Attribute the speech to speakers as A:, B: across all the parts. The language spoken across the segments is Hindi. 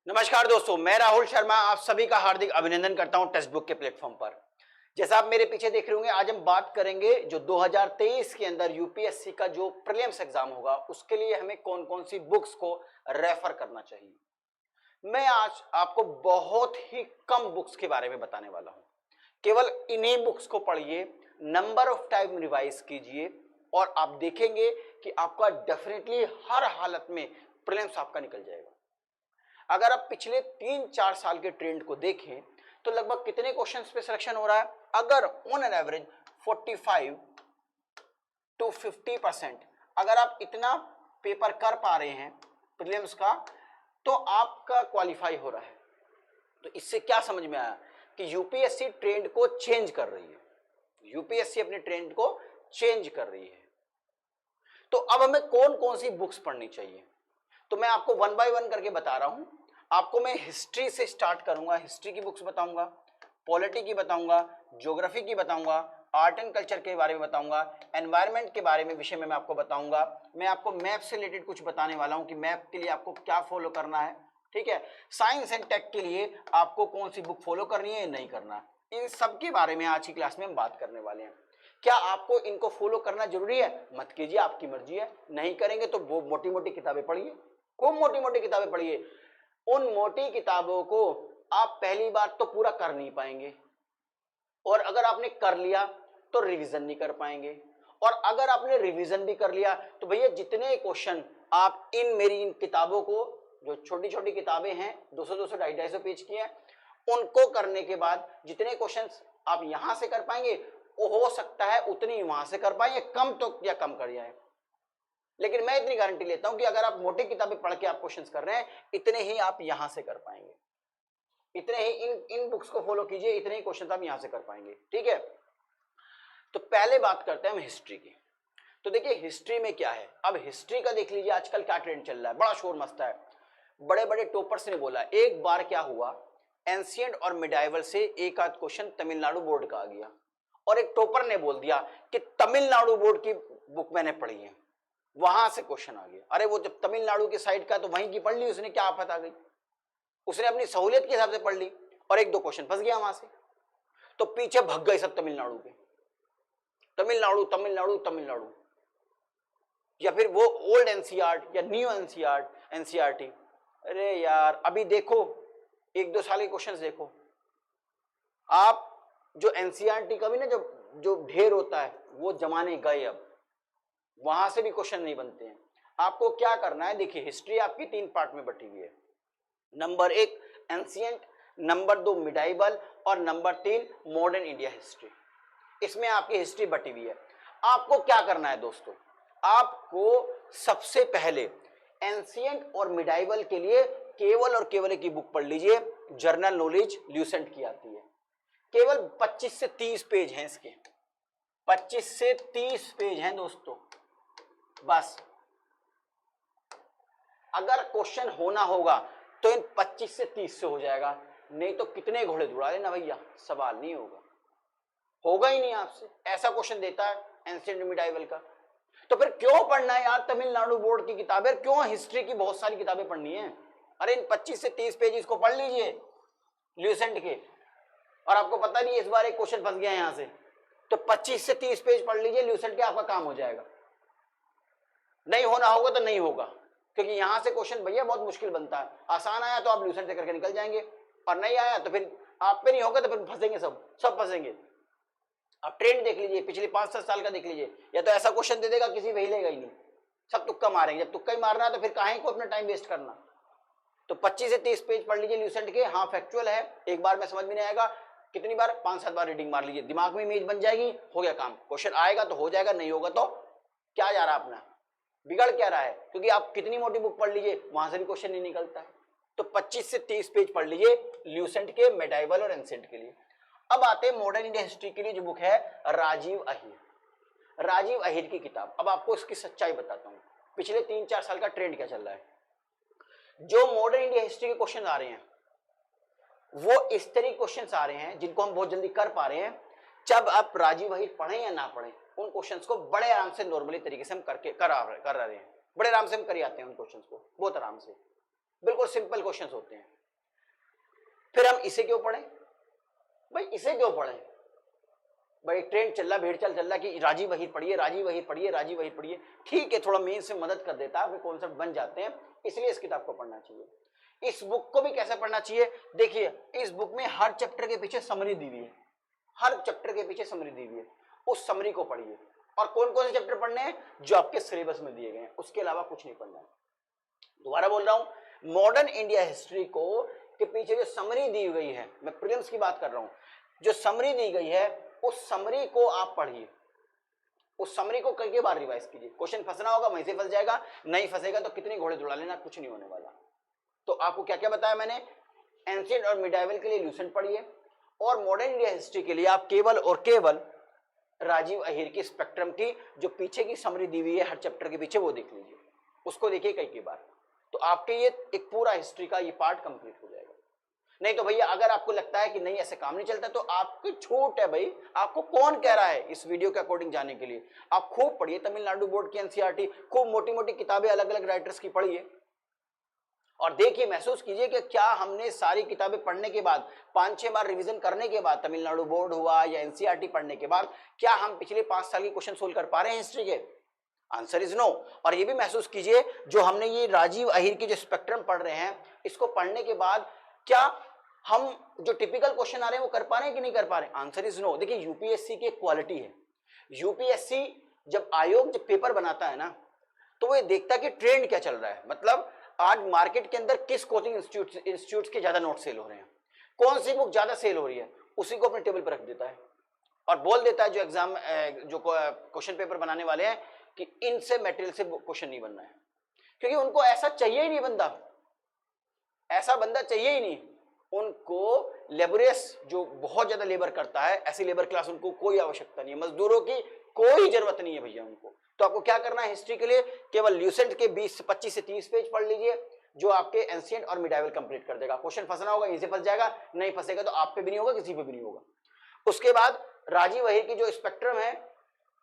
A: नमस्कार दोस्तों, मैं राहुल शर्मा आप सभी का हार्दिक अभिनंदन करता हूं टेक्स्ट बुक के प्लेटफॉर्म पर। जैसा आप मेरे पीछे देख रहे होंगे, आज हम बात करेंगे जो 2023 के अंदर यूपीएससी का जो प्रीलिम्स एग्जाम होगा उसके लिए हमें कौन कौन सी बुक्स को रेफर करना चाहिए। मैं आज आपको बहुत ही कम बुक्स के बारे में बताने वाला हूं। केवल इन्हीं बुक्स को पढ़िए, नंबर ऑफ टाइम रिवाइज कीजिए और आप देखेंगे कि आपका डेफिनेटली हर हालत में प्रीलिम्स आपका निकल जाएगा। अगर आप पिछले 3-4 साल के ट्रेंड को देखें तो लगभग कितने क्वेश्चंस पे सिलेक्शन हो रहा है। अगर ऑन एन एवरेज 45 to 50% अगर आप इतना पेपर कर पा रहे हैं प्रीलिम्स का तो आपका क्वालिफाई हो रहा है। तो इससे क्या समझ में आया कि यूपीएससी ट्रेंड को चेंज कर रही है, यूपीएससी अपने ट्रेंड को चेंज कर रही है। तो अब हमें कौन कौन सी बुक्स पढ़नी चाहिए, तो मैं आपको वन बाय वन करके बता रहा हूं। आपको मैं हिस्ट्री से स्टार्ट करूंगा, हिस्ट्री की बुक्स बताऊंगा, पॉलिटी की बताऊंगा, ज्योग्राफी की बताऊंगा, आर्ट एंड कल्चर के बारे में बताऊंगा, एनवायरनमेंट के बारे में विषय में मैं आपको बताऊंगा। मैं आपको मैप से रिलेटेड कुछ बताने वाला हूं कि मैप के लिए आपको क्या फॉलो करना है, ठीक है। साइंस एंड टेक के लिए आपको कौन सी बुक फॉलो करनी है या नहीं करना, इन सब के बारे में आज की क्लास में हम बात करने वाले हैं। क्या आपको इनको फॉलो करना जरूरी है? मत कीजिए, आपकी मर्जी है। नहीं करेंगे तो वो मोटी मोटी किताबें पढ़िए, खूब मोटी मोटी किताबें पढ़िए। उन मोटी किताबों को आप पहली बार तो पूरा कर नहीं पाएंगे और अगर आपने कर लिया तो रिवीजन नहीं कर पाएंगे, और अगर आपने रिवीजन भी कर लिया तो भैया जितने क्वेश्चन आप मेरी इन किताबों को, जो छोटी छोटी किताबें हैं 200-200 250 पेज की हैं, उनको करने के बाद जितने क्वेश्चंस आप यहां से कर पाएंगे वो हो सकता है उतनी वहां से कर पाएंगे, कम तो या कम कर जाए। लेकिन मैं इतनी गारंटी लेता हूं कि अगर आप मोटी किताबें पढ़ के आप क्वेश्चंस कर रहे हैं इतने ही आप यहां से कर पाएंगे, इतने ही इन बुक्स को फॉलो कीजिए, इतने ही क्वेश्चंस आप यहां से कर पाएंगे, ठीक है। तो पहले बात करते हैं हम हिस्ट्री की। तो देखिए हिस्ट्री में क्या है, अब हिस्ट्री का देख लीजिए आजकल क्या ट्रेंड चल रहा है, बड़ा शोर मचता है। बड़े बड़े टॉपर्स ने बोला, एक बार क्या हुआ, एंशिएंट और मिडाइवल से एक आध क्वेश्चन तमिलनाडु बोर्ड का आ गया और एक टॉपर ने बोल दिया कि तमिलनाडु बोर्ड की बुक मैंने पढ़ी है, वहां से क्वेश्चन आ गया। अरे वो जब तमिलनाडु की साइड का तो वहीं की पढ़ ली उसने, क्या आफत आ गई, उसने अपनी सहूलियत के हिसाब से पढ़ ली और एक दो क्वेश्चन फंस गया वहां से, तो पीछे भग गए सब तमिलनाडु के, तमिलनाडु तमिलनाडु तमिलनाडु, या फिर वो ओल्ड एनसीईआरटी या न्यू एनसीईआरटी। अरे यार अभी देखो 1-2 साल के क्वेश्चंस देखो आप, जो एनसीईआरटी का भी ना जो ढेर होता है वो जमाने गए, अब वहां से भी क्वेश्चन नहीं बनते हैं। आपको क्या करना है, देखिए हिस्ट्री आपकी 3 पार्ट में बटी हुई है। नंबर 1 एंशिएंट, नंबर 2 मिडाइवल और नंबर 3 मॉडर्न इंडिया हिस्ट्री। इसमें आपकी हिस्ट्री बटी हुई है। आपको क्या करना है दोस्तों, आपको सबसे पहले एंशिएंट और मिडाइवल के लिए केवल और केवल एक ही बुक पढ़ लीजिए, जर्नल नॉलेज ल्यूसेंट की आती है। केवल 25 से 30 पेज हैं इसके, 25 से 30 पेज हैं दोस्तों बस। अगर क्वेश्चन होना होगा तो इन 25 से 30 से हो जाएगा, नहीं तो कितने घोड़े दौड़ा लेना भैया, सवाल नहीं होगा, होगा ही नहीं आपसे। ऐसा क्वेश्चन देता है एंशिएंट मिडाइवल का। तो फिर क्यों पढ़ना है यार तमिलनाडु बोर्ड की किताबें, क्यों हिस्ट्री की बहुत सारी किताबें पढ़नी है। अरे इन 25 से 30 पेज को पढ़ लीजिए ल्यूसेंट के, और आपको पता नहीं इस बार एक क्वेश्चन फंस गया यहां से, तो 25 से 30 पेज पढ़ लीजिए ल्यूसेंट के, आपका काम हो जाएगा। नहीं होना होगा तो नहीं होगा, क्योंकि यहां से क्वेश्चन भैया बहुत मुश्किल बनता है। आसान आया तो आप ल्यूसेंट से करके निकल जाएंगे, और नहीं आया तो फिर आप पे नहीं होगा तो फिर फंसेंगे, सब फंसेंगे। आप ट्रेंड देख लीजिए पिछले 5-7 साल का देख लीजिए, या तो ऐसा क्वेश्चन दे देगा किसी वही लेगा ही नहीं, सब तुक्का मारेंगे। जब तुक्का ही मारना है तो फिर काहे को अपना टाइम वेस्ट करना। तो 25 से 30 पेज पढ़ लीजिए ल्यूसेंट के। हाँ फैक्चुअल है, एक बार में समझ में नहीं आएगा, कितनी बार, 5-7 बार रीडिंग मार लीजिए, दिमाग में इमेज बन जाएगी, हो गया काम। क्वेश्चन आएगा तो हो जाएगा, नहीं होगा तो क्या जा रहा अपना, बिगड़ क्या रहा है, क्योंकि आप कितनी मोटी बुक पढ़ लीजिए वहां से भी क्वेश्चन नहीं निकलता है। तो 25 से 30 पेज पढ़ लीजिए ल्यूसेंट के, मेडाइवल और एंशिएंट के लिए। अब आते हैं मॉडर्न इंडिया हिस्ट्री के लिए, जो बुक है राजीव अहिर की किताब। अब आपको इसकी सच्चाई बताता हूं, पिछले 3-4 साल का ट्रेंड क्या चल रहा है। जो मॉडर्न इंडिया हिस्ट्री के क्वेश्चन आ रहे हैं वो इस तरह क्वेश्चन आ रहे हैं जिनको हम बहुत जल्दी कर पा रहे हैं। जब आप राजीव अहिर पढ़ें या ना पढ़ें, उन क्वेश्चंस को बड़े आराम से नॉर्मली तरीके से हम कर रहे हैं, बड़े आराम से हम कर आते हैं उन क्वेश्चंस को, बहुत आराम से, बिल्कुल सिंपल क्वेश्चंस होते हैं। फिर हम इसे क्यों पढ़ें भाई, इसे क्यों पढ़ें भाई? ट्रेंड चल रहा, भेड़ चाल चल रहा कि राजीव वहीर पढ़िए, राजीव वहीर पढ़िए, राजीव वहीर पढ़िए। ठीक है, थोड़ा मेन से मदद कर देता है, आपके कॉन्सेप्ट बन जाते हैं, इसलिए इस किताब को पढ़ना चाहिए। इस बुक को भी कैसे पढ़ना चाहिए? देखिए, इस बुक में हर चैप्टर के पीछे समरी दी हुई है, हर चैप्टर के पीछे समरी दी हुई है, उस समरी को पढ़िए। और कौन कौन से चैप्टर पढ़ने हैं? जो आपके सिलेबस में दिए गए हैं, उसके अलावा कुछ नहीं पढ़ना है। दोबारा बोल रहा हूं, मॉडर्न इंडिया हिस्ट्री को के पीछे जो समरी दी गई है, मैं प्रीलिम्स की बात कर रहा हूं, जो समरी दी गई है उस समरी को आप पढ़िए, उस समरी को कई बार रिवाइज कीजिए। क्वेश्चन फंसना होगा वहीं से फंस जाएगा, नहीं फंसेगा तो कितने घोड़े दौड़ा लेना, कुछ नहीं होने वाला। तो आपको क्या क्या बताया मैंने? एंशिएंट और मिडाइवल के लिए ल्यूसेंट पढ़िए, और मॉडर्न इंडिया हिस्ट्री के लिए आप केवल और केवल राजीव अहीर की स्पेक्ट्रम की जो पीछे की समरी दी हुई है हर चैप्टर के पीछे, वो देख लीजिए, उसको देखिए कई बार, तो आपके ये एक पूरा हिस्ट्री का ये पार्ट कंप्लीट हो जाएगा। नहीं तो भैया अगर आपको लगता है कि नहीं ऐसे काम नहीं चलता, तो आपकी छूट है भाई, आपको कौन कह रहा है इस वीडियो के अकॉर्डिंग जाने के लिए? आप खूब पढ़िए तमिलनाडु बोर्ड की एनसीईआरटी, खूब मोटी मोटी किताबें अलग अलग राइटर्स की पढ़िए, और देखिए महसूस कीजिए कि क्या हमने सारी किताबें पढ़ने के बाद 5-6 बार रिवीजन करने के बाद, तमिलनाडु बोर्ड हुआ या एनसीईआरटी पढ़ने के बाद, क्या हम पिछले 5 साल के क्वेश्चन सोल्व कर पा रहे हैं हिस्ट्री के? Answer is no. और ये भी महसूस कीजिए, जो हमने ये राजीव अहीर के जो स्पेक्ट्रम पढ़ रहे हैं, इसको पढ़ने के बाद क्या हम जो टिपिकल क्वेश्चन आ रहे हैं वो कर पा रहे हैं कि नहीं कर पा रहे? Answer is no. देखिए यूपीएससी की क्वालिटी है, यूपीएससी जब आयोग जब पेपर बनाता है ना, तो वो ये देखता है कि ट्रेंड क्या चल रहा है, मतलब आज मार्केट के अंदर किस कोचिंग इंस्टीट्यूट्स के ज्यादा नोट सेल हो रहे हैं, कौन सी बुक ज्यादा सेल हो रही है, उसी को अपने टेबल पर रख देता है और बोल देता है जो एग्जाम जो क्वेश्चन पेपर बनाने वाले हैं कि इनसे मटेरियल से क्वेश्चन नहीं बनना है, क्योंकि उनको ऐसा चाहिए ही नहीं बंदा, ऐसा बंदा चाहिए ही नहीं उनको। लेबरियस जो बहुत ज्यादा लेबर करता है, ऐसी लेबर क्लास उनको कोई आवश्यकता नहीं है, मजदूरों की कोई जरूरत नहीं है भैया उनको। तो आपको क्या करना है हिस्ट्री के लिए? केवल ल्यूसेंट के 25 से 30 पेज पढ़ लीजिए, जो आपके एंशिएंट और मिडाइवल कंप्लीट कर देगा। क्वेश्चन फंसना होगा यहीं से फंस जाएगा, नहीं फंसेगा तो आप पे भी नहीं होगा, किसी पे भी नहीं होगा। उसके बाद राजीव अहीर की जो स्पेक्ट्रम है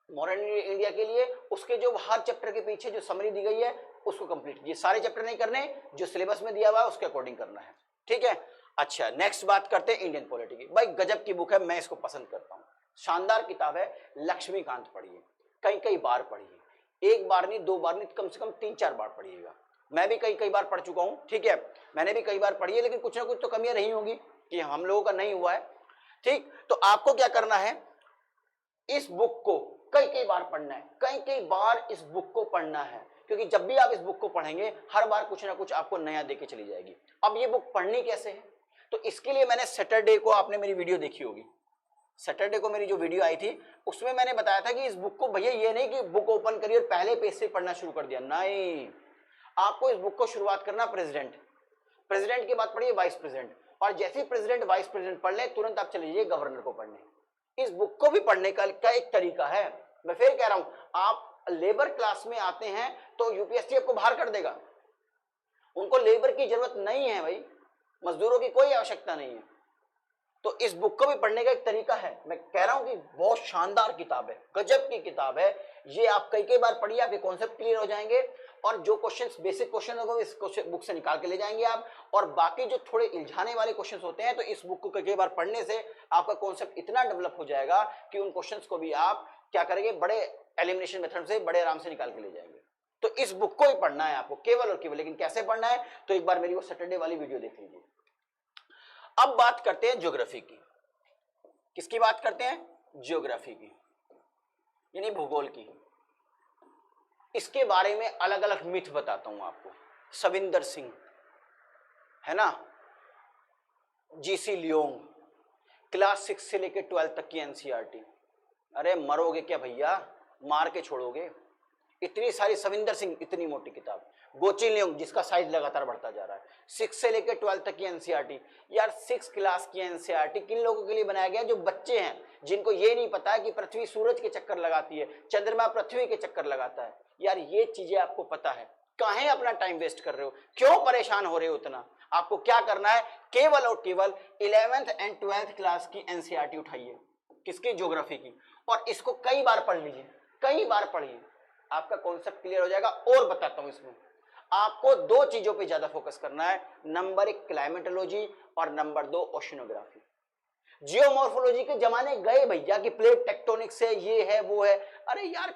A: मॉडर्न इंडिया के लिए, उसके जो हर चैप्टर के पीछे जो समरी दी गई है उसको कंप्लीट कीजिए। सारे चैप्टर नहीं करने, जो सिलेबस में दिया हुआ है उसके अकॉर्डिंग करना है, ठीक है। अच्छा, नेक्स्ट बात करते हैं इंडियन पॉलिटी की। भाई गजब की बुक है, मैं इसको पसंद करता हूं, शानदार किताब है। लक्ष्मीकांत पढ़िए, कई बार पढ़िए, एक बार नहीं, 2 बार नहीं, कम से कम 3-4 बार पढ़िएगा। मैं भी कई बार पढ़ चुका हूं, ठीक है, मैंने भी कई बार पढ़ी है, लेकिन कुछ ना कुछ तो कमियां रही होंगी कि हम लोगों का नहीं हुआ है, ठीक। तो आपको क्या करना है, इस बुक को कई बार पढ़ना है, कई बार इस बुक को पढ़ना है, क्योंकि जब भी आप इस बुक को पढ़ेंगे हर बार कुछ ना कुछ आपको नया देके चली जाएगी। अब ये बुक पढ़नी कैसे है, तो इसके लिए मैंने सैटरडे को, आपने मेरी वीडियो देखी होगी, सैटरडे को मेरी जो वीडियो आई थी उसमें मैंने बताया था कि इस बुक को भैया ये नहीं कि बुक ओपन करिए और पहले पेज से पढ़ना शुरू कर दिया, नहीं, आपको इस बुक को शुरुआत करना प्रेसिडेंट के बाद पढ़िए वाइस प्रेसिडेंट, और जैसे ही प्रेसिडेंट वाइस प्रेसिडेंट पढ़ ले तुरंत आप चले जाइए गवर्नर को पढ़ने। इस बुक को भी पढ़ने का एक तरीका है। मैं फिर कह रहा हूं, आप लेबर क्लास में आते हैं तो यूपीएससी आपको बाहर कर देगा, उनको लेबर की जरूरत नहीं है भाई, मजदूरों की कोई आवश्यकता नहीं है। तो इस बुक को भी पढ़ने का एक तरीका है। मैं कह रहा हूं कि बहुत शानदार किताब है, गजब की किताब है ये। आप कई बार पढ़िए, आपके कॉन्सेप्ट क्लियर हो जाएंगे, और जो क्वेश्चंस बेसिक क्वेश्चन होगा इस बुक से निकाल के ले जाएंगे आप, और बाकी जो थोड़े इल्झाने वाले क्वेश्चंस होते हैं तो इस बुक को कई बार पढ़ने से आपका कॉन्सेप्ट इतना डेवलप हो जाएगा कि उन क्वेश्चंस को भी आप क्या करेंगे, बड़े एलिमिनेशन मेथड से बड़े आराम से निकाल के ले जाएंगे। तो इस बुक को ही पढ़ना है आपको केवल और केवल, लेकिन कैसे पढ़ना है तो एक बार मेरी वो सैटरडे वाली वीडियो देख लीजिए। अब बात करते हैं ज्योग्राफी की। किसकी बात करते हैं? ज्योग्राफी की, यानी भूगोल की। इसके बारे में अलग अलग मिथ बताता हूं आपको। सविंदर सिंह है ना, जीसी लियोंग, क्लास 6 से लेकर 12 तक की एनसीईआरटी। अरे मरोगे क्या भैया, मार के छोड़ोगे, इतनी सारी। सविंदर सिंह इतनी मोटी किताब, गोची लियोंग जिसका साइज लगातार बढ़ता जा रहा है, 6 से लेकर 12 तक की एनसीईआरटी। यार 6 क्लास की एनसीईआरटी किन लोगों के लिए बनाया गया? जो बच्चे हैं, जिनको ये नहीं पता है कि पृथ्वी सूरज के चक्कर लगाती है, चंद्रमा पृथ्वी के चक्कर लगाता है। यार ये चीजें आपको पता है, काहे अपना टाइम वेस्ट कर रहे हो, क्यों परेशान हो रहे हो उतना? आपको क्या करना है, केवल और केवल 11th एंड 12th क्लास की एनसीईआरटी उठाइए, किसकी? ज्योग्राफी की, और इसको कई बार पढ़ लीजिए, कई बार पढ़िए, आपका कॉन्सेप्ट क्लियर हो जाएगा। और बताता हूं इसमें, आपको दो चीजों पे ज्यादा फोकस करना है, नंबर एक क्लाइमेटोलॉजी और नंबर दो ओशनोग्राफी। जियोमॉर्फोलॉजी के जमाने गए भैया कि प्लेट टेक्टोनिक्स है, ये है वो है। अरे यार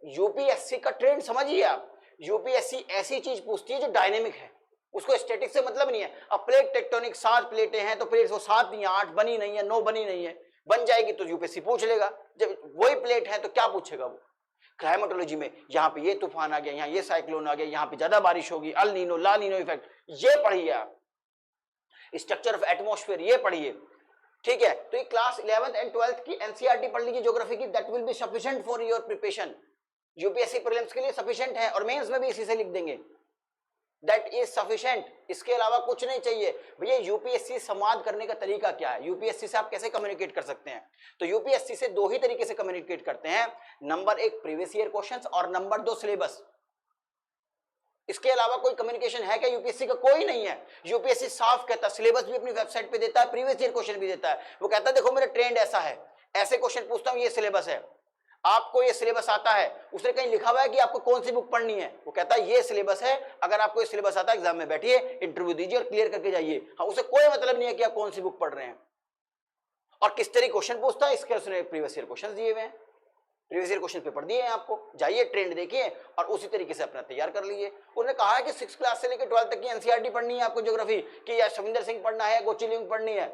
A: यूपीएससी का ट्रेंड समझिए आप, यूपीएससी ऐसी चीज पूछती है जो डायनेमिक है, उसको स्टैटिक से मतलब नहीं है। अब प्लेट टेक्टोनिक 7 प्लेटें हैं तो प्लेट वो 7 नहीं है, 8 बनी नहीं है, 9 बनी नहीं है, बन जाएगी तो यूपीएससी पूछ लेगा। जब वही प्लेट है तो क्या पूछेगा वो। क्लाइमेटोलॉजी में यहाँ पे ये तूफान आ गया, यहाँ ये साइक्लोन आ गया, यहाँ पे ज्यादा बारिश होगी, अल नीनो ला नीनो इफेक्ट, ये पढ़िए आप। स्ट्रक्चर ऑफ एटमॉस्फेयर ये पढ़िए, ठीक है। तो ये क्लास 11th एंड 12th की एनसीईआरटी पढ़ लीजिए ज्योग्राफी की, that will be sufficient for your preparation. UPSC prelims के लिए सफिशिएंट है और मेंस में भी इसी से लिख देंगे, दैट इज सफिशिएंट। इसके अलावा कुछ नहीं चाहिए भैया। यूपीएससी संवाद करने का तरीका क्या है, यूपीएससी से आप कैसे कम्युनिकेट कर सकते हैं, तो यूपीएससी से दो ही तरीके से कम्युनिकेट करते हैं, नंबर एक प्रीवियस ईयर क्वेश्चंस और नंबर दो सिलेबस। इसके अलावा कोई कम्युनिकेशन है क्या यूपीएससी का? कोई नहीं है। यूपीएससी साफ कहता है, सिलेबस भी अपनी वेबसाइट पे देता है, प्रीवियस ईयर क्वेश्चन भी देता है। वो कहता है देखो मेरा ट्रेंड ऐसा है, ऐसे क्वेश्चन पूछता हूं, ये सिलेबस है, आपको ये सिलेबस आता है। उसने कहीं लिखा हुआ है कि आपको कौन सी बुक पढ़नी है, वो कहता है ये सिलेबस है, अगर आपको ये सिलेबस आता है एग्जाम में बैठिए, इंटरव्यू दीजिए और क्लियर करके जाइए। हाँ, उसे कोई मतलब नहीं है कि आप कौन सी बुक पढ़ रहे हैं और किस तरह क्वेश्चन पूछता है, इसके उसने प्रीवियस ईयर क्वेश्चन दिए हुए हैं, प्रीवियस ईयर क्वेश्चन पेपर दिए हैं आपको, जाइए ट्रेंड देखिए और उसी तरीके से अपना तैयार कर लीजिए। उन्होंने कहा है कि 6th क्लास से लेकर 12th तक की एनसीईआरटी पढ़नी है आपको ज्योग्राफी की, या शविंदर सिंह पढ़ना है, गोचिलिंग पढ़नी है,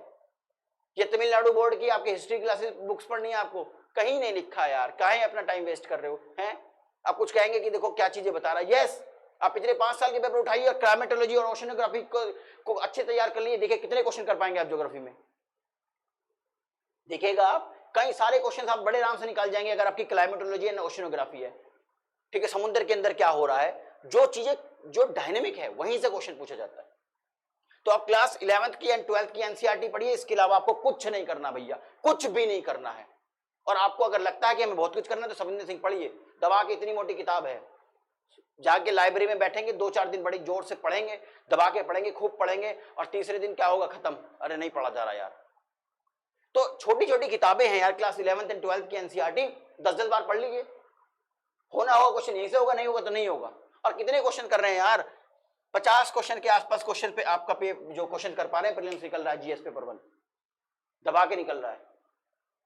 A: ये तमिलनाडु बोर्ड की आपकी हिस्ट्री क्लासेस बुक्स पढ़नी है आपको। कहीं नहीं लिखा यार, काहे अपना टाइम वेस्ट कर रहे हो हैं। आप कुछ कहेंगे कि देखो क्या चीजें बता रहा है, यस आप पिछले 5 साल के पेपर उठाइए और क्लाइमेटोलॉजी और ओशनोग्राफी को अच्छे तैयार कर लिए, देखिए कितने क्वेश्चन कर पाएंगे आप ज्योग्राफी में। देखिएगा आप कई सारे क्वेश्चन आप बड़े आराम से निकाल जाएंगे अगर आपकी क्लाइमेटोलॉजी एंड ओशनोग्राफी है, ठीक है। समुद्र के अंदर क्या हो रहा है, जो चीजें जो डायनेमिक है वहीं से क्वेश्चन पूछा जाता है। तो आप क्लास 11th की एंड 12th की एनसीईआरटी पढ़िए, इसके अलावा आपको कुछ नहीं करना भैया, कुछ भी नहीं करना है। और आपको अगर लगता है कि हमें बहुत कुछ करना है तो शविंदर सिंह पढ़िए, दबा के, इतनी मोटी किताब है, जाके लाइब्रेरी में बैठेंगे 2-4 दिन बड़े जोर से पढ़ेंगे, दबा के पढ़ेंगे, खूब पढ़ेंगे और तीसरे दिन क्या होगा, खत्म, अरे नहीं पढ़ा जा रहा यार। तो छोटी छोटी किताबें हैं यार, क्लास 11th एंड 12th की एनसीईआरटी 10-10 बार पढ़ लीजिए, होना होगा क्वेश्चन यहीं से होगा, नहीं होगा तो नहीं होगा। और कितने क्वेश्चन कर रहे हैं यार, 50 क्वेश्चन के आसपास क्वेश्चन पे आपका जो क्वेश्चन कर पा रहे हैं प्रीलिम्स निकल रहा है, जीएस पेपर 1 दबा के निकल रहा है।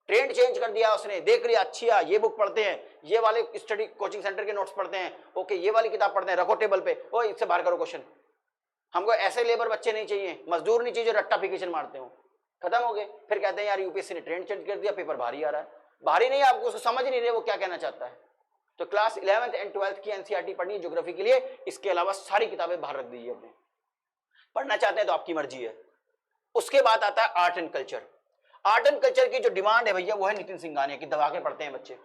A: ट्रेंड चेंज कर दिया उसने, देख लिया अच्छा ये बुक पढ़ते हैं, ये वाले स्टडी कोचिंग सेंटर के नोट्स पढ़ते हैं, ओके ये वाली किताब पढ़ते हैं, रखो टेबल पे, ओ इससे बाहर करो क्वेश्चन। हमको ऐसे लेबर बच्चे नहीं चाहिए, मजदूर नहीं चाहिए जो रट्टाफिकेशन मारते हो, खत्म हो गए। फिर कहते हैं यार यूपीएससी ने ट्रेंड चेंज कर दिया, पेपर भारी आ रहा है, भारी नहीं, आपको उसको समझ नहीं रहे वो क्या कहना चाहता है। तो क्लास 11th एंड 12th की एनसीईआरटी पढ़नी है ज्योग्राफी के लिए, इसके अलावा सारी किताबें बाहर रख दीजिए अपने, पढ़ना चाहते हैं तो आपकी मर्जी है। उसके बाद आता है art and culture. Art and culture की जो डिमांड है भैया वो है नितिन सिंघानिया की, दबा के पढ़ते हैं बच्चे।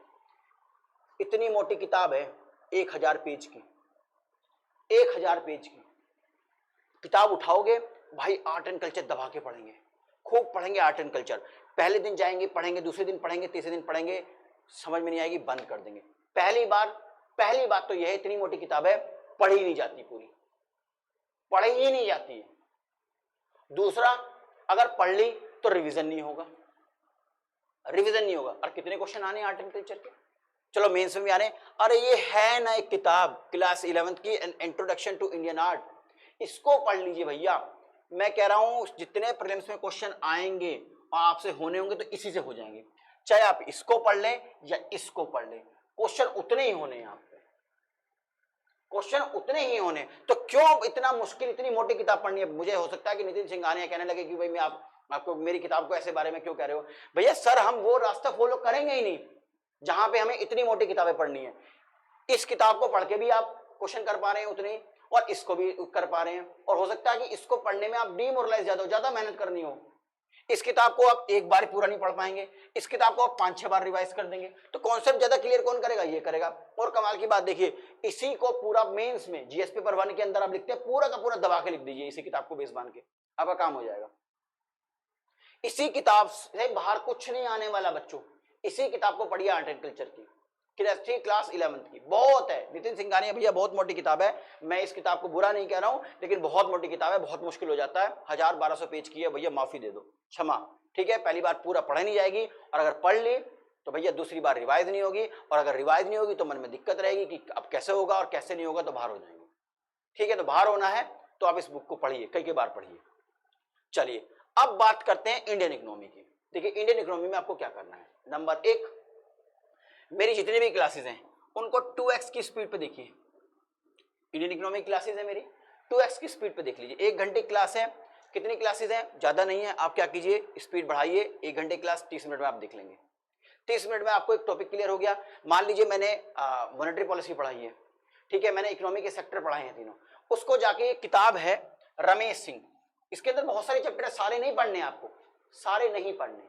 A: इतनी मोटी किताब है, 1000 पेज की, 1000 पेज की किताब उठाओगे भाई, आर्ट एंड कल्चर दबा के पढ़ेंगे, खूब पढ़ेंगे आर्ट एंड कल्चर। पहले दिन जाएंगे पढ़ेंगे, दूसरे दिन पढ़ेंगे, तीसरे दिन पढ़ेंगे, समझ में नहीं आएगी बंद कर देंगे। पहली बात तो यह है, इतनी मोटी किताब है, पढ़ी नहीं जाती, पूरी पढ़ी ही नहीं जाती है। दूसरा, अगर पढ़ ली तो रिवीजन नहीं होगा, रिवीजन नहीं होगा। और कितने क्वेश्चन आने आर्ट एंड कल्चर के, चलो मेंस में भी आने। अरे ये है ना एक किताब क्लास 11th की, इंट्रोडक्शन टू इंडियन आर्ट, इसको पढ़ लीजिए भैया। मैं कह रहा हूं जितने प्रीलिम्स में क्वेश्चन आएंगे और आपसे होने होंगे तो इसी से हो जाएंगे, चाहे आप इसको पढ़ लें या इसको पढ़ लें, क्वेश्चन उतने ही होने हैं, आप पे क्वेश्चन उतने ही होने। तो क्यों इतना मुश्किल, इतनी मोटी किताब पढ़नी है। मुझे हो सकता है कि नितिन सिंघानिया कहने लगे कि भाई मैं आपको मेरी किताब को ऐसे बारे में क्यों कह रहे हो। भैया सर हम वो रास्ता फॉलो करेंगे ही नहीं जहां पे हमें इतनी मोटी किताबें पढ़नी है। इस किताब को पढ़ के भी आप क्वेश्चन कर पा रहे हैं उतने, और इसको भी कर पा रहे हैं, और हो सकता है कि इसको पढ़ने में आप डीमोरलाइज ज्यादा मेहनत करनी हो। इस किताब को आप एक बार पूरा नहीं पढ़ पाएंगे, इस किताब को आप 5-6 बार रिवाइज कर देंगे, तो कॉन्सेप्ट ज्यादा क्लियर कौन करेगा, ये करेगा। और कमाल की बात देखिए, इसी को पूरा मेंस में जीएस पेपर 1 के अंदर आप लिखते हैं, पूरा का पूरा दबा के लिख दीजिए, इसी किताब को बेस बांध के, आपका काम हो जाएगा। इसी किताब से बाहर कुछ नहीं आने वाला बच्चों। इसी किताब को पढ़िए आर्ट एंड कल्चर की, क्लास 11th की, बहुत है। नितिन सिंघानिया भैया बहुत मोटी किताब है, मैं इस किताब को बुरा नहीं कह रहा हूं, लेकिन बहुत मोटी किताब है, बहुत मुश्किल हो जाता है। 1000-1200 पेज की है भैया, माफी दे दो, क्षमा, ठीक है। पहली बार पूरा पढ़ा नहीं जाएगी, और अगर पढ़ ली तो भैया दूसरी बार रिवाइज नहीं होगी, और अगर रिवाइज नहीं होगी तो मन में दिक्कत रहेगी कि अब कैसे होगा और कैसे नहीं होगा, तो बाहर हो जाएंगे। ठीक है, तो बाहर होना है तो आप इस बुक को पढ़िए, कई बार पढ़िए। चलिए अब बात करते हैं इंडियन इकोनॉमी की। देखिए इंडियन इकोनॉमी में आपको क्या करना है। नंबर एक, मेरी जितनी भी क्लासेस हैं उनको 2x की स्पीड पे देखिए। इंडियन इकोनॉमी क्लासेस है मेरी, 2x की स्पीड पे देख लीजिए। 1 घंटे क्लास है, कितनी क्लासेस हैं, ज्यादा नहीं है। आप क्या कीजिए, स्पीड बढ़ाइए, 1 घंटे क्लास 30 मिनट में आप देख लेंगे। 30 मिनट में आपको एक टॉपिक क्लियर हो गया। मान लीजिए मैंने मॉनेटरी पॉलिसी पढ़ाई है, ठीक है, मैंने इकोनॉमी के सेक्टर पढ़ाए हैं तीनों। उसको जाके एक किताब है रमेश सिंह, इसके अंदर बहुत सारे चैप्टर है, सारे नहीं पढ़ने आपको, सारे नहीं पढ़ने,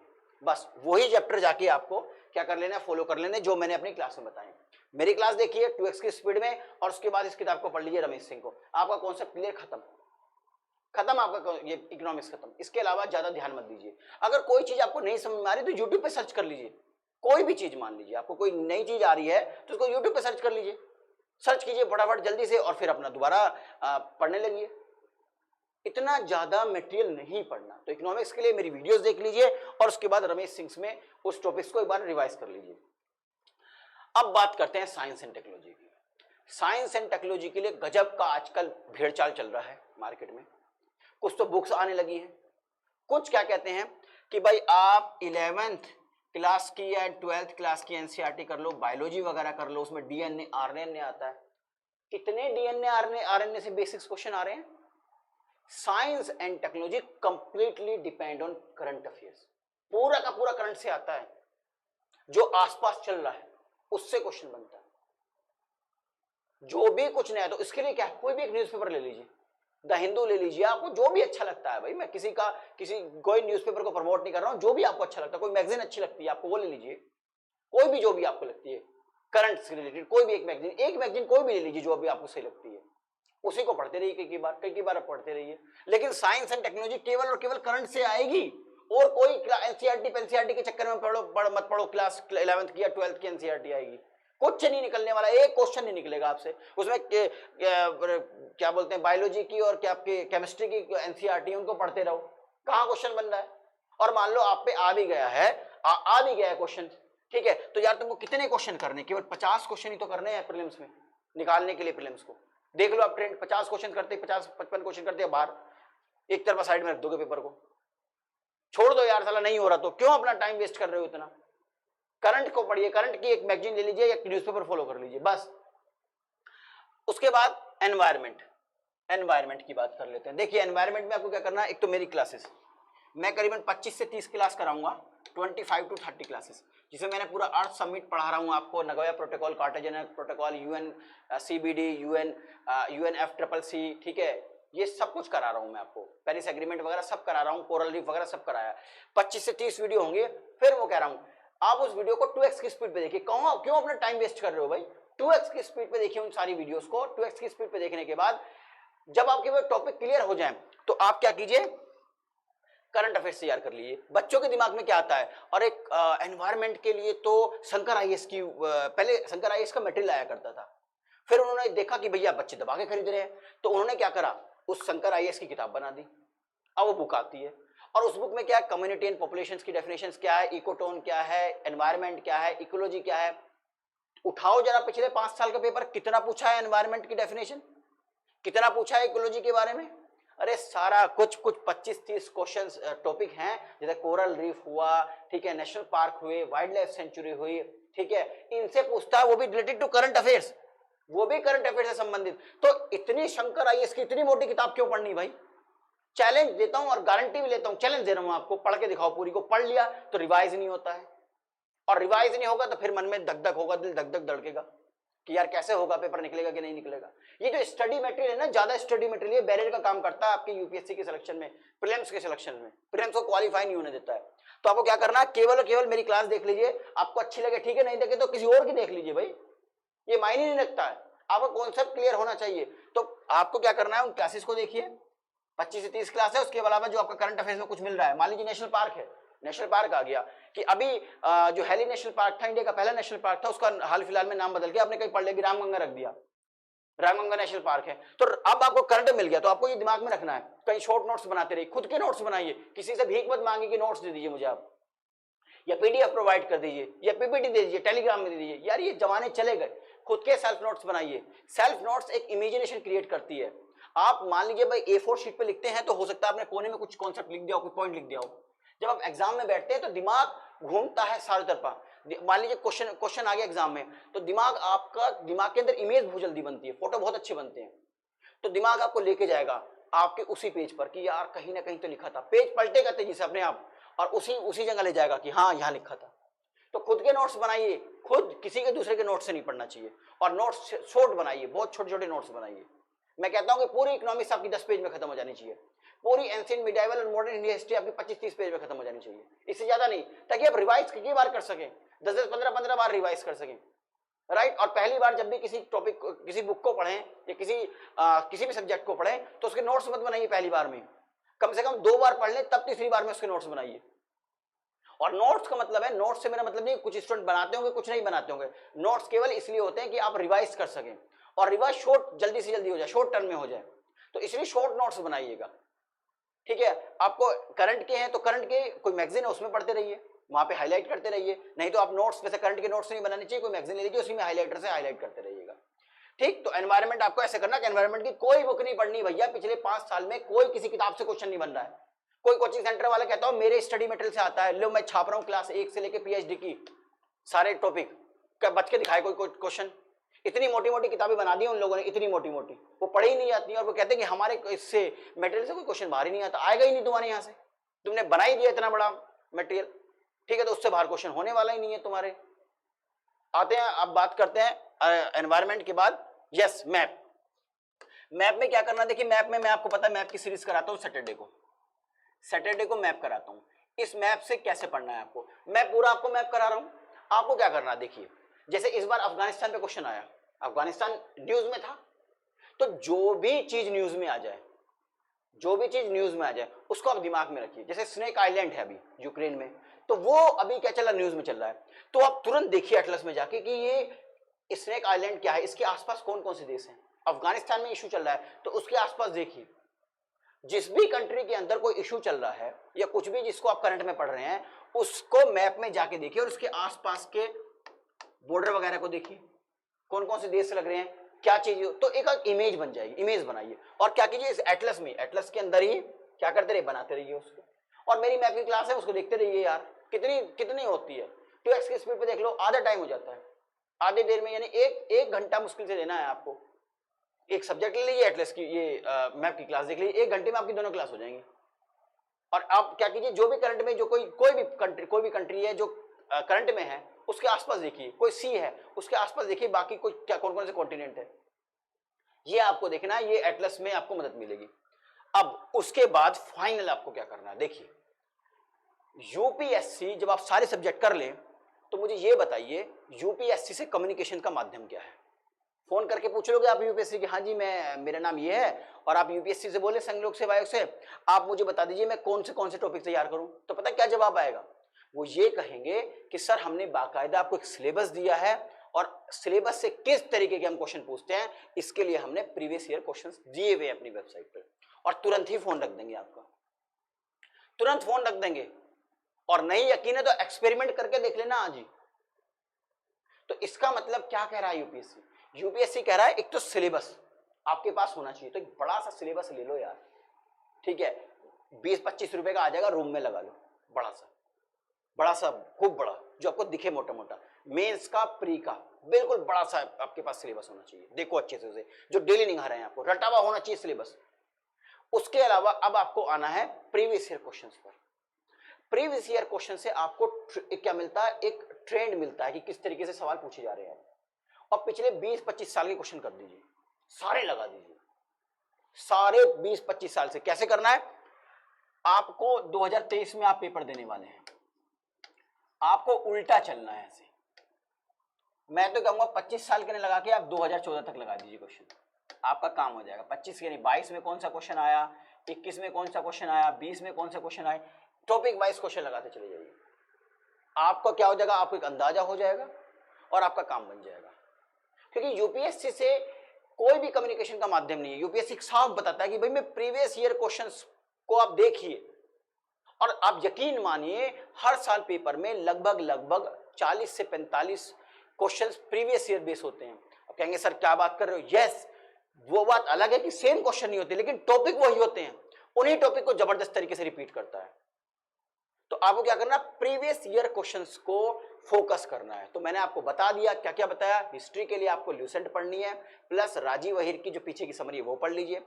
A: बस वही चैप्टर जाके आपको क्या कर लेना है, फॉलो कर लेना, जो मैंने अपनी क्लास में बताए। मेरी क्लास देखिए 2x की स्पीड में, और उसके बाद इस किताब को पढ़ लीजिए रमेश सिंह को, आपका कॉन्सेप्ट क्लियर, खत्म आपका ये इकोनॉमिक्स खत्म। इसके अलावा ज्यादा ध्यान मत दीजिए। अगर कोई चीज आपको नहीं समझ में आ रही तो यूट्यूब पे सर्च कर लीजिए, कोई भी चीज, मान लीजिए आपको कोई नई चीज आ रही है तो उसको यूट्यूब पे सर्च कर लीजिए, सर्च कीजिए फटाफट जल्दी से, और फिर अपना दोबारा पढ़ने लगिए। इतना ज्यादा मटेरियल नहीं पढ़ना। तो इकोनॉमिक्स के लिए मेरी वीडियोस देख लीजिए, और उसके बाद रमेश सिंह में उस टॉपिक्स को एक बार रिवाइज कर लीजिए। अब बात करते हैं साइंस एंड टेक्नोलॉजी की। साइंस एंड टेक्नोलॉजी के लिए गजब का आजकल भेड़चाल चल रहा है मार्केट में। कुछ तो बुक्स आने लगी हैं, कुछ क्या कहते हैं कि भाई आप 11th क्लास की या 12th क्लास की एनसीईआरटी कर लो, बायोलॉजी वगैरह कर लो, उसमें डीएनए आरएनए आता है। कितने डीएनए आरएनए से बेसिक्स क्वेश्चन आ रहे हैं। Science and technology completely depend on current affairs, पूरा का पूरा करंट से आता है, जो आसपास चल रहा है उससे क्वेश्चन बनता है, जो भी कुछ नया। तो इसके लिए क्या, कोई भी एक न्यूज़पेपर ले लीजिए, द हिंदू ले लीजिए, आपको जो भी अच्छा लगता है, भाई मैं कोई न्यूज़पेपर को प्रमोट नहीं कर रहा हूं, जो भी आपको अच्छा लगता है, कोई मैगजीन अच्छी लगती है आपको वो ले लीजिए, कोई भी जो भी आपको लगती है करंट से रिलेटेड, कोई भी एक मैगजीन कोई भी ले लीजिए जो भी आपको सही लगती है, उसी को पढ़ते रहिए कई बार आप पढ़ते रहिए। लेकिन साइंस एंड टेक्नोलॉजी केवल और केवल करंट से आएगी, और कोई एनसीईआरटी के चक्कर में मत पढ़ो, क्लास 11th की या 12th की एनसीईआरटी आएगी, कुछ नहीं निकलने वाला, एक क्वेश्चन नहीं निकलेगा आपसे उसमें। क्या बोलते हैं, बायोलॉजी की और क्या आपकी केमिस्ट्री की एनसीईआरटी उनको पढ़ते रहो, कहां क्वेश्चन बन रहा है। और मान लो आप पे आ भी गया है, आ भी गया है क्वेश्चन, ठीक है, तो यार तुमको कितने क्वेश्चन करने, केवल 50 क्वेश्चन ही तो करने हैं प्रीलिम्स में, निकालने के लिए प्रीलिम्स को देख लो आप ट्रेंड, 50 क्वेश्चन करते, 50-55 क्वेश्चन करते हैं बाहर, एक तरफा साइड में रख दोगे पेपर को, छोड़ दो यार, साला नहीं हो रहा तो क्यों अपना टाइम वेस्ट कर रहे हो इतना। करंट को पढ़िए, करंट की एक मैगजीन ले लीजिए या न्यूज़पेपर फॉलो कर लीजिए बस। उसके बाद एनवायरनमेंट की बात कर लेते हैं। देखिए एनवायरनमेंट में आपको क्या करना है, एक तो मेरी क्लासेस मैं करीबन 25 से 30 क्लास कराऊंगा, 25 to 30 क्लासेस, जिसमें मैंने पूरा अर्थ समिट पढ़ा रहा हूँ आपको, Nagoya protocol, Cartagena protocol, UN CBD, UNFCCC, ठीक है, ये सब कुछ करा रहा हूँ मैं आपको, पेरिस एग्रीमेंट वगैरह सब करा रहा हूँ, कोरल रीफ वगैरह सब कराया। 25 से 30 वीडियो होंगे। फिर वो कह रहा हूँ आप उस वीडियो को 2x की स्पीड पे देखिए। क्यों अपना टाइम वेस्ट कर रहे हो भाई, 2x की स्पीड पे देखिए उन सारी वीडियोस को। 2x की स्पीड पे देखने के बाद जब आपके वो टॉपिक क्लियर हो जाए तो आप क्या कीजिए, करंट अफेयर्स तैयार कर लीजिए। बच्चों के दिमाग में क्या आता है, और एक एनवायरनमेंट के लिए तो शंकर आईएएस की, पहले शंकर आईएएस का मटेरियल आया करता था, फिर उन्होंने देखा कि भैया बच्चे दबा के खरीद रहे हैं, तो उन्होंने क्या करा, उस शंकर आईएएस की किताब बना दी। अब वो बुक आती है, और उस बुक में क्या है, कम्युनिटी एंड पॉपुलेशंस की डेफिनेशंस क्या है, इकोटोन क्या है, एनवायरनमेंट क्या है, इकोलॉजी क्या है। उठाओ जरा पिछले 5 साल का पेपर, कितना पूछा है एनवायरनमेंट की डेफिनेशन, कितना पूछा है इकोलॉजी के बारे में। अरे सारा कुछ 25-30 क्वेश्चन टॉपिक हैं, जैसे कोरल रीफ हुआ, ठीक है, नेशनल पार्क हुए, वाइल्ड लाइफ सेंचुरी हुई, ठीक है, इनसे पूछता है, वो भी रिलेटेड टू करंट अफेयर्स, वो भी करंट अफेयर्स से संबंधित। तो इतनी शंकर आईएएस की इतनी मोटी किताब क्यों पढ़नी भाई। चैलेंज देता हूं और गारंटी भी लेता हूं, चैलेंज दे रहा हूं आपको, पढ़ के दिखाओ पूरी को। पढ़ लिया तो रिवाइज नहीं होता है, और रिवाइज नहीं होगा तो फिर मन में धक धक होगा, दिल धक धक धड़केगा कि यार कैसे होगा, पेपर निकलेगा कि नहीं निकलेगा। ये जो स्टडी मटेरियल है ना, ज्यादा स्टडी मटेरियल बैरियर का काम करता है आपके यूपीएससी के सिलेक्शन में, प्रीलिम्स के सिलेक्शन में, प्रीलिम्स को क्वालिफाई नहीं होने देता है। तो आपको क्या करना है, केवल और केवल मेरी क्लास देख लीजिए, आपको अच्छी लगे ठीक है, नहीं देखे तो किसी और की देख लीजिए भाई, ये मायने नहीं रखता है, आपका कॉन्सेप्ट क्लियर होना चाहिए। तो आपको क्या करना है, उन क्लासेस को देखिए, 25 से 30 क्लास है, उसके अलावा जो आपका करंट अफेयर्स में कुछ मिल रहा है। मान लीजिए नेशनल पार्क है, नेशनल पार्क आ गया कि अभी जो हेली नेशनल पार्क था, इंडिया का पहला नेशनल पार्क था, उसका हाल फिलहाल में नाम बदल के आपने कहीं पढ़ लिया, रामगंगा रख दिया, रामगंगा नेशनल पार्क है। तो अब आपको करंट मिल गया, तो आपको ये दिमाग में रखना है, कहीं शॉर्ट नोट्स बनाते रहिए, खुद के नोट्स बनाइए, किसी से भीख मत मांगिए कि नोट्स दे दीजिए मुझे आप, या पीडीएफ प्रोवाइड कर दीजिए, या पीपीटी दे दीजिए, टेलीग्राम में दे दीजिए। यार ये जमाने चले गए, खुद के सेल्फ नोट्स बनाइए। सेल्फ नोट्स एक इमेजिनेशन क्रिएट करती है। आप मान लीजिए भाई A4 शीट पे लिखते हैं तो हो सकता है आपने कोने में कुछ कॉन्सेप्ट लिख दिया हो, कुछ पॉइंट लिख दिया हो। जब आप एग्जाम में बैठते हैं तो दिमाग घूमता है सारी तरफा। मान लीजिए क्वेश्चन आ गया एग्जाम में, तो दिमाग के अंदर इमेज बहुत जल्दी बनती है, फोटो बहुत अच्छे बनते हैं, तो दिमाग आपको लेके जाएगा आपके उसी पेज पर कि यार कहीं ना कहीं तो लिखा था। पेज पलटेगा तेजी से अपने आप और उसी जगह ले जाएगा कि हाँ यहाँ लिखा था। तो खुद के नोट्स बनाइए, खुद किसी के दूसरे के नोट्स से नहीं पढ़ना चाहिए, और नोट्स शॉर्ट बनाइए, बहुत छोटे छोटे नोट्स बनाइए। मैं कहता हूं कि पूरी इकोनॉमिक्स आपकी 10 पेज में खत्म हो जानी चाहिए, पूरी एंशिएंट मिडिवल और मॉडर्न इंडिया हिस्ट्री आपकी 25-30 पेज में खत्म हो जानी चाहिए, इससे ज्यादा नहीं, ताकि आप रिवाइज कितनी बार कर सकें, 10-10, 15-15 बार रिवाइज कर सकें, राइट। और पहली बार जब भी किसी टॉपिक, किसी बुक को पढ़ें या किसी भी सब्जेक्ट को पढ़ें तो उसके नोट्स मत बनाइए पहली बार में, कम से कम 2 बार पढ़ लें, तब तीसरी बार में उसके नोट्स बनाइए। और नोट्स का मतलब है, नोट्स से मेरा मतलब नहीं कुछ स्टूडेंट बनाते होंगे कुछ नहीं बनाते होंगे, नोट्स केवल इसलिए होते हैं कि आप रिवाइज कर सकें, और रिवाइज शॉर्ट जल्दी से जल्दी हो जाए, शॉर्ट टर्म में हो जाए, तो इसलिए शॉर्ट नोट्स बनाइएगा, ठीक है। आपको करंट के हैं तो करंट के कोई मैगजीन है उसमें पढ़ते रहिए, वहां पे हाईलाइट करते रहिए, नहीं तो आप नोट्स वैसे करंट के नोट्स नहीं बनाने चाहिए, कोई मैगजीन ले लीजिए उसी में हाईलाइटर से हाईलाइट करते रहिएगा, ठीक। तो एनवायरनमेंट आपको ऐसे करना कि एनवायरनमेंट की कोई बुक नहीं पढ़नी भैया, पिछले 5 साल में कोई किसी किताब से क्वेश्चन नहीं बन रहा है। कोई कोचिंग सेंटर वाला कहता हूं मेरे स्टडी मटेरियल से आता है, लो मैं छाप रहा हूं क्लास 1 से लेकर PhD की सारे टॉपिक, क्या बच के दिखाए कोई क्वेश्चन? इतनी मोटी मोटी किताबें बना दी उन लोगों ने, इतनी मोटी मोटी, वो पढ़ी ही नहीं जाती, और वो कहते हैं कि हमारे इससे मटेरियल से कोई क्वेश्चन बाहर ही नहीं आता, आएगा ही नहीं तुम्हारे यहाँ से, तुमने बना ही दिया इतना बड़ा मटेरियल, ठीक है, तो उससे बाहर क्वेश्चन होने वाला ही नहीं है तुम्हारे। आते हैं अब बात करते हैं एनवायरनमेंट के बाद, यस मैप। मैप में क्या करना, देखिए मैप में मैं आपको पता है मैप की सीरीज कराता हूँ सैटरडे को मैप कराता हूँ। इस मैप से कैसे पढ़ना है आपको, मैं पूरा आपको मैप करा रहा हूँ। आपको क्या करना है, देखिए जैसे इस बार अफगानिस्तान पे क्वेश्चन आया, अफगानिस्तान न्यूज में था, तो जो भी चीज न्यूज में आ जाए उसको आप दिमाग में रखिए। जैसे स्नेक आइलैंड है अभी यूक्रेन में, तो वो अभी क्या चल रहा है, न्यूज में चल रहा है, तो आप तुरंत देखिए एटलस में जाके कि ये स्नेक आइलैंड क्या है, इसके आसपास कौन कौन से देश हैं। अफगानिस्तान में इशू चल रहा है तो उसके आसपास देखिए, जिस भी कंट्री के अंदर कोई इशू चल रहा है या कुछ भी जिसको आप करंट में पढ़ रहे हैं, उसको मैप में जाके देखिए और उसके आसपास के बॉर्डर वगैरह को देखिए, कौन कौन से देश लग रहे हैं, क्या चीज, तो एक इमेज बन जाएगी, इमेज बनाइए। और क्या कीजिए, इस एटलस में, एटलस के अंदर ही क्या करते रहिए, बनाते रहिए उसको। और मेरी मैप की क्लास है उसको देखते रहिए यार, कितनी होती है, 2x की स्पीड पे देख लो, आधा टाइम हो जाता है, आधे देर में, यानी एक घंटा मुश्किल से देना है आपको। एक सब्जेक्ट ले लीजिए एटलस की, ये मैप की क्लास देख लीजिए, 1 घंटे में आपकी दोनों क्लास हो जाएंगी। और आप क्या कीजिए, जो भी करंट में जो कोई भी कंट्री है जो करंट में है उसके आसपास देखिए, कोई सी है उसके आसपास देखिए, बाकी कोई क्या कौन कौन से कॉन्टिनेंट है, ये आपको देखना है, ये एटलस में आपको मदद मिलेगी। अब उसके बाद फाइनल आपको क्या करना है, देखिए यूपीएससी जब आप सारे सब्जेक्ट कर लें तो मुझे ये बताइए यूपीएससी से कम्युनिकेशन का माध्यम क्या है। फोन करके पूछ लोगे आप यूपीएससी की, हाँ जी मेरा नाम ये है, और आप यूपीएससी से बोले, संघ लोक सेवा आयोग से, आप मुझे बता दीजिए मैं कौन से टॉपिक तैयार करूं, तो पता क्या जवाब आएगा, वो ये कहेंगे कि सर हमने बाकायदा आपको एक सिलेबस दिया है और सिलेबस से किस तरीके के हम क्वेश्चन पूछते हैं, इसके लिए हमने प्रीवियस ईयर क्वेश्चंस दिए हुए अपनी वेबसाइट पर, और तुरंत ही फोन रख देंगे आपका, तुरंत फोन रख देंगे। और नहीं यकीन है तो एक्सपेरिमेंट करके देख लेना आज ही। तो इसका मतलब क्या कह रहा है यूपीएससी कह रहा है, एक तो सिलेबस आपके पास होना चाहिए, तो एक बड़ा सा सिलेबस ले लो यार, ठीक है, 20-25 रुपए का आ जाएगा, रूम में लगा लो, बड़ा सा खूब बड़ा, जो आपको दिखे मोटा मोटा, मेंस का प्री का बिल्कुल बड़ा सा आपके पास सिलेबस होना चाहिए, देखो अच्छे से उसे, जो डेली निगाह रहे हैं, आपको रटा हुआ होना चाहिए सिलेबस। उसके अलावा अब आपको आना है प्रीवियस ईयर क्वेश्चंस पर। प्रीवियस ईयर क्वेश्चन से आपको क्या मिलता है, एक ट्रेंड मिलता है कि किस तरीके से सवाल पूछे जा रहे हैं, और पिछले 20-25 साल के क्वेश्चन कर दीजिए, सारे लगा दीजिए, सारे 20-25 साल से। कैसे करना है, आपको 2023 में आप पेपर देने वाले हैं, आपको उल्टा चलना है ऐसे, मैं तो कहूंगा 25 साल के ने लगा के आप 2014 तक लगा दीजिए क्वेश्चन, आपका काम हो जाएगा। 25 के नहीं, 22 में कौन सा क्वेश्चन आया, 21 में कौन सा क्वेश्चन आया, 20 में कौन सा क्वेश्चन आया, टॉपिक वाइज क्वेश्चन लगाते चले जाइए, आपको क्या हो जाएगा, आपको एक अंदाजा हो जाएगा और आपका काम बन जाएगा। क्योंकि यूपीएससी से कोई भी कम्युनिकेशन का माध्यम नहीं है, यूपीएससी साफ बताता है कि भाई मैं प्रीवियस ईयर क्वेश्चंस को आप देखिए, और आप यकीन मानिए हर साल पेपर में लगभग 40 से 45 क्वेश्चंस प्रीवियस ईयर बेस होते हैं। कहेंगे सर क्या बात कर रहे हो, यस वो बात अलग है कि सेम क्वेश्चन नहीं होते लेकिन टॉपिक वही होते हैं, उन्हीं टॉपिक को जबरदस्त तरीके से रिपीट करता है। तो आपको क्या करना, प्रीवियस ईयर क्वेश्चंस को फोकस करना है। तो मैंने आपको बता दिया, क्या क्या बताया। हिस्ट्री के लिए आपको ल्यूसेंट पढ़नी है, प्लस राजीव अहिर की जो पीछे की समरी है वो पढ़ लीजिए।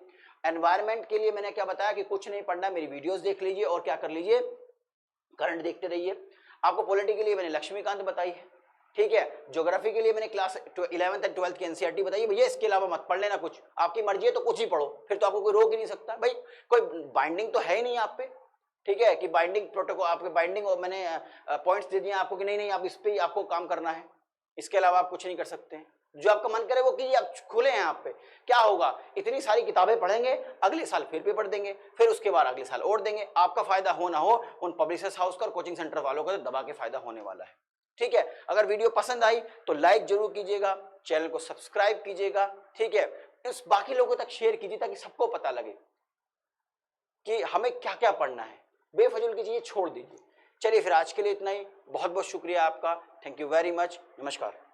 A: एनवायरमेंट के लिए मैंने क्या बताया कि कुछ नहीं पढ़ना, मेरी वीडियोस देख लीजिए और क्या कर लीजिए, करंट देखते रहिए। आपको पॉलिटी के लिए मैंने लक्ष्मीकांत बताई है, ठीक है। ज्योग्राफी के लिए मैंने क्लास 11th एंड 12th की एनसीईआरटी बताई, भैया इसके अलावा मत पढ़ लेना कुछ, आपकी मर्जी है तो कुछ ही पढ़ो, फिर तो आपको कोई रोक ही नहीं सकता भाई, कोई बाइंडिंग तो है ही नहीं आप पे, ठीक है, कि बाइंडिंग प्रोटोकॉल आपके बाइंडिंग और मैंने पॉइंट्स दे दिए आपको कि नहीं नहीं आप इस पे ही आपको काम करना है, इसके अलावा आप कुछ नहीं कर सकते हैं। जो आपका मन करे वो कीजिए, आप खुले हैं आप पे। क्या होगा, इतनी सारी किताबें पढ़ेंगे, अगले साल फिर पेपर देंगे, फिर उसके बाद अगले साल और देंगे। आपका फायदा हो ना हो, उन पब्लिशर्स हाउस का और कोचिंग सेंटर वालों का दबा के फायदा होने वाला है, ठीक है। अगर वीडियो पसंद आई तो लाइक जरूर कीजिएगा, चैनल को सब्सक्राइब कीजिएगा, ठीक है। इस बाकी लोगों तक शेयर कीजिए ताकि सबको पता लगे कि हमें क्या क्या पढ़ना है, बेफजूल की चीजें छोड़ दीजिए। चलिए फिर आज के लिए इतना ही, बहुत बहुत शुक्रिया आपका, थैंक यू वेरी मच, नमस्कार।